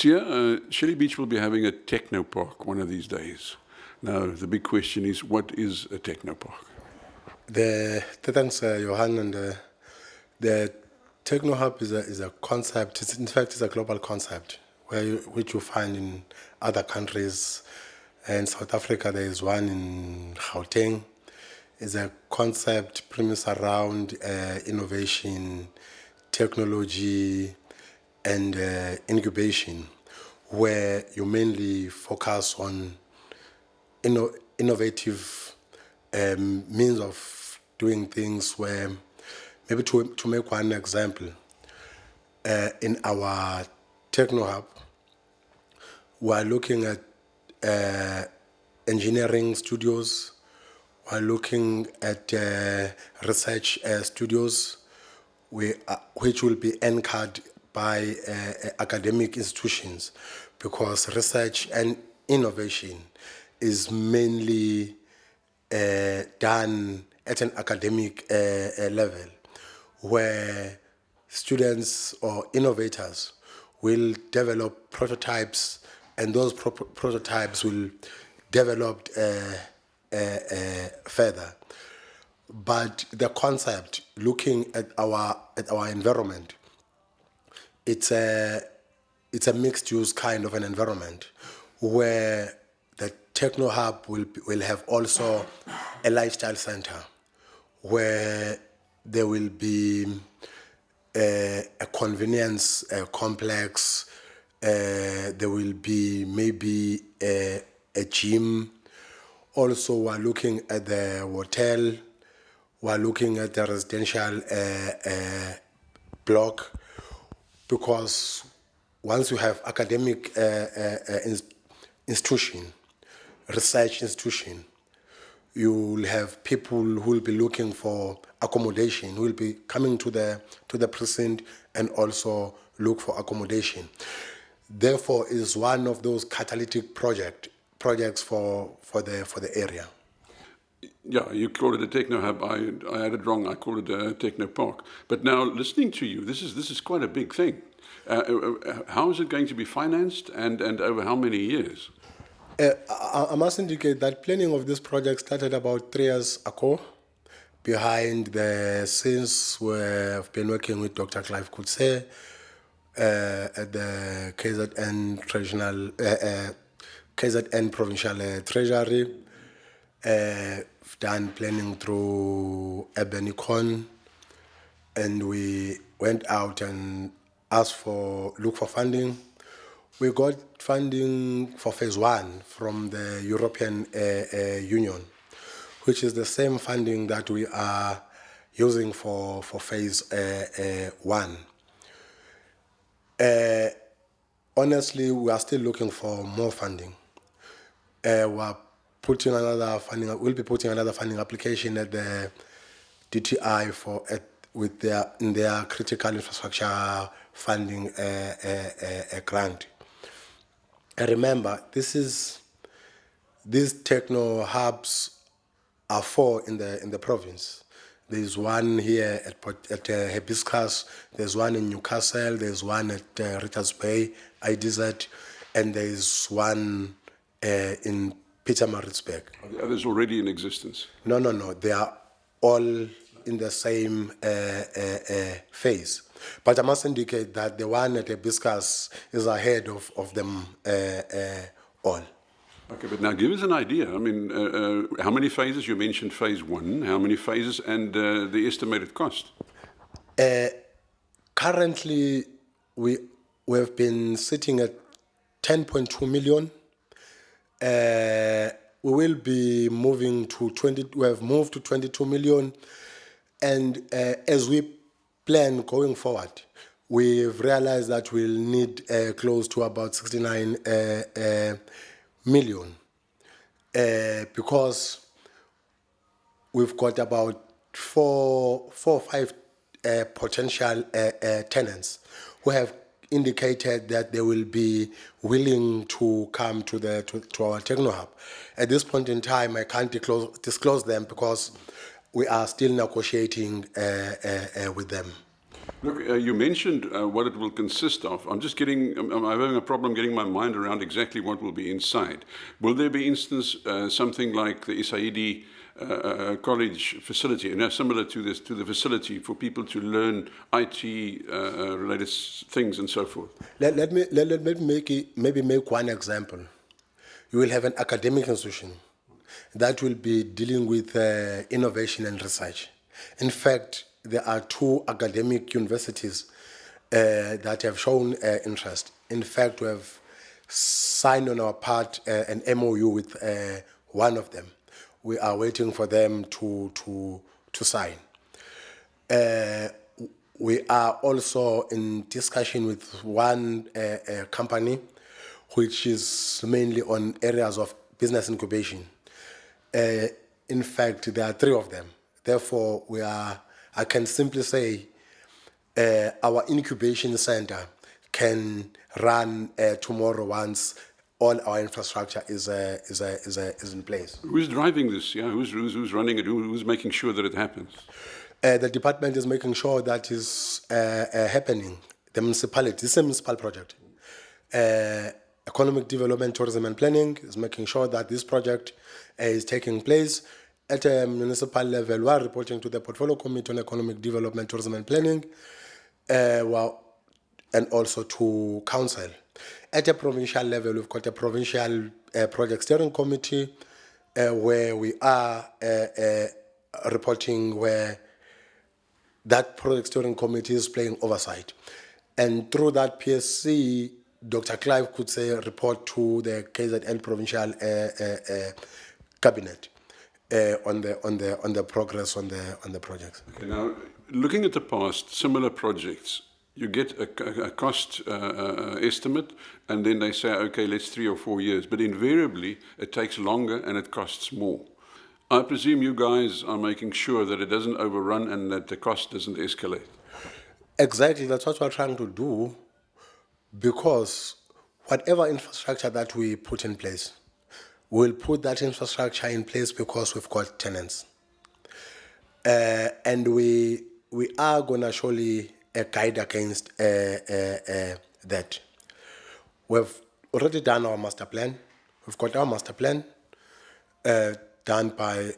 Sia, Shelley Beach will be having a techno park one of these days. Now, the big question is, what is a techno park? Thanks, Johan. And the Techno Hub is a concept. In fact, it's a global concept which you find in other countries. In South Africa, there is one in Gauteng. It's a concept premise around innovation, technology, and incubation, where you mainly focus on innovative means of doing things. Where maybe to make one example, in our Techno Hub, we are looking at engineering studios, we are looking at research studios, which will be anchored by academic institutions, because research and innovation is mainly done at an academic level, where students or innovators will develop prototypes, and those prototypes will develop further. But the concept, looking at our environment, it's a mixed use kind of an environment, where the Techno Hub will have also a lifestyle center, where there will be a convenience complex. There will be maybe a gym. Also, we're looking at the hotel. We're looking at the residential block, because once you have academic institution, research institution, you will have people who will be looking for accommodation, who will be coming to the precinct and also look for accommodation. Therefore, it is one of those catalytic projects for the area. Yeah, you call it a techno hub. I had it wrong. I call it a techno park. But now, listening to you, this is quite a big thing. How is it going to be financed, and over how many years? I must indicate that planning of this project started about 3 years ago. Behind the scenes, we've been working with Dr. Clive Kutse at the KZN Provincial Treasury. We've done planning through Urban Econ, and we went out and look for funding. We got funding for phase 1 from the European Union, which is the same funding that we are using for phase 1. Honestly, we are still looking for more funding. We'll be putting another funding application at the DTI in their critical infrastructure funding grant. And remember, these techno hubs are 4 in the province. There's one here at Hibiscus, there's one in Newcastle, there's one at Richards Bay, IDZ, and there's one in Pietermaritzburg. Are the others already in existence? No. They are all in the same phase. But I must indicate that the one at Hibiscus is ahead of them all. Okay, but now give us an idea. I mean, how many phases? You mentioned phase 1. How many phases, and the estimated cost? Currently, we've been sitting at 10.2 million. We will be moving to 20. We have moved to 22 million, and as we plan going forward, we've realized that we'll need close to about 69 million, because we've got about four or five potential tenants who have indicated that they will be willing to come to our Techno Hub. At this point in time, I can't disclose them because we are still negotiating with them. Look, you mentioned what it will consist of. I'm having a problem getting my mind around exactly what will be inside. Will there be, instance, something like the Isaidi college facility, similar to this, to the facility for people to learn IT related things and so forth? Let me maybe make one example. You will have an academic institution that will be dealing with innovation and research. In fact, there are two academic universities that have shown interest. In fact, we have signed on our part an MOU with one of them. We are waiting for them to sign. We are also in discussion with one company which is mainly on areas of business incubation. In fact, there are three of them. Therefore, I can simply say our incubation center can run tomorrow once all our infrastructure is in place. Who's driving this? Yeah, who's running it? Who's making sure that it happens? The department is making sure that is happening. The municipality, this is a municipal project. Economic Development, Tourism and Planning is making sure that this project is taking place. At a municipal level, we are reporting to the Portfolio Committee on Economic Development, Tourism and Planning, and also to Council. At a provincial level, we've got a Provincial Project Steering Committee where we are reporting where that Project Steering Committee is playing oversight. And through that PSC, Dr. Clive could say report to the KZN Provincial Cabinet on the progress on the projects. Okay, now, looking at the past, similar projects, you get a cost estimate, and then they say, okay, let's 3 or 4 years. But invariably, it takes longer and it costs more. I presume you guys are making sure that it doesn't overrun and that the cost doesn't escalate. Exactly, that's what we're trying to do, because whatever infrastructure that we put in place, we'll put that infrastructure in place because we've got tenants. And we are going to surely guide against that. We've already done our master plan. We've got our master plan done by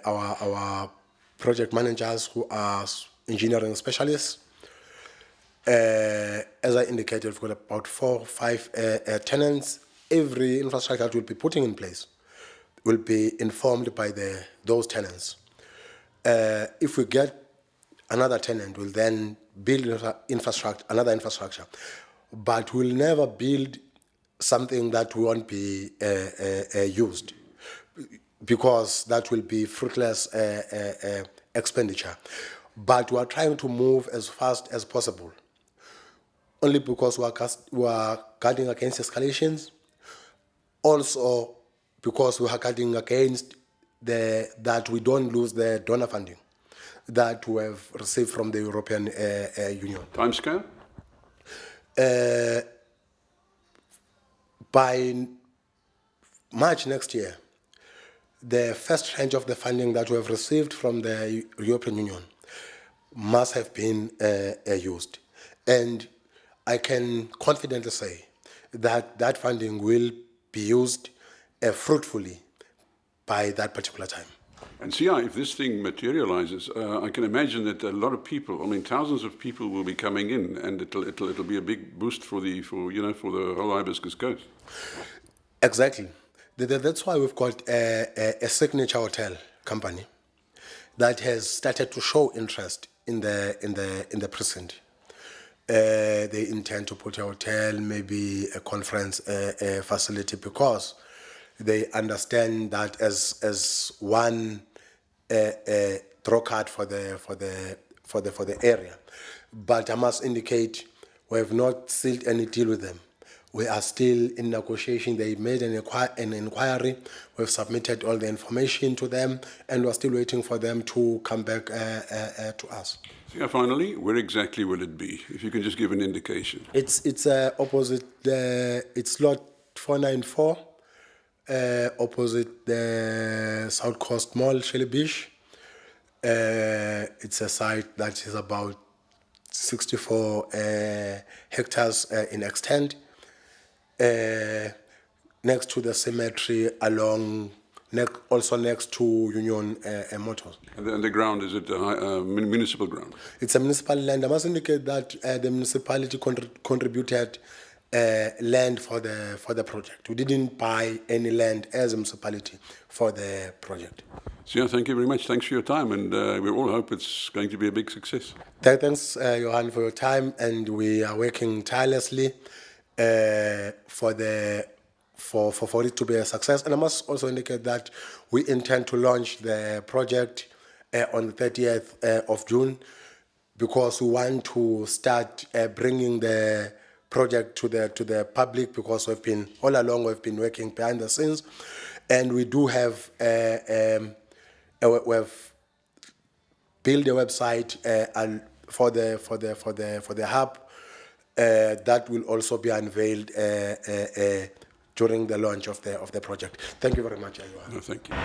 our project managers who are engineering specialists. As I indicated, we've got about 4 or 5 tenants. Every infrastructure that we'll be putting in place will be informed by those tenants. If we get another tenant, we'll then build another infrastructure. But we'll never build something that won't be used, because that will be fruitless expenditure. But we are trying to move as fast as possible, only because we are guarding against escalations, also because we are guarding against that we don't lose the donor funding that we have received from the European Union. Timescale? By March next year, the first tranche of the funding that we have received from the European Union must have been used. And I can confidently say that that funding will be used fruitfully by that particular time. And see, if this thing materializes, I can imagine that a lot of people, I mean, thousands of people will be coming in, and it'll be a big boost for the whole Hibiscus Coast. Exactly. That's why we've got a signature hotel company that has started to show interest in the precinct. They intend to put a hotel, maybe a conference facility, because they understand that as one draw card for the area. But I must indicate we have not sealed any deal with them. We are still in negotiation. They made an inquiry. We've submitted all the information to them, and we're still waiting for them to come back to us. Yeah, finally, where exactly will it be? If you can just give an indication. It's opposite it's lot 494, opposite the South Coast Mall, Shelly Beach. It's a site that is about 64 hectares in extent, next to the cemetery, also next to Union Motors. And the ground, is it municipal ground? It's a municipal land. I must indicate that the municipality contributed land for the project. We didn't buy any land as a municipality for the project. So yeah, thank you very much. Thanks for your time, and we all hope it's going to be a big success. Thanks, Johan, for your time, and we are working tirelessly for it to be a success. And I must also indicate that we intend to launch the project on the 30th of June, because we want to start bringing the project to the public, because we've been working behind the scenes, and we do have we've built a website for the hub that will also be unveiled during the launch of the project. Thank you very much, everyone. No, thank you.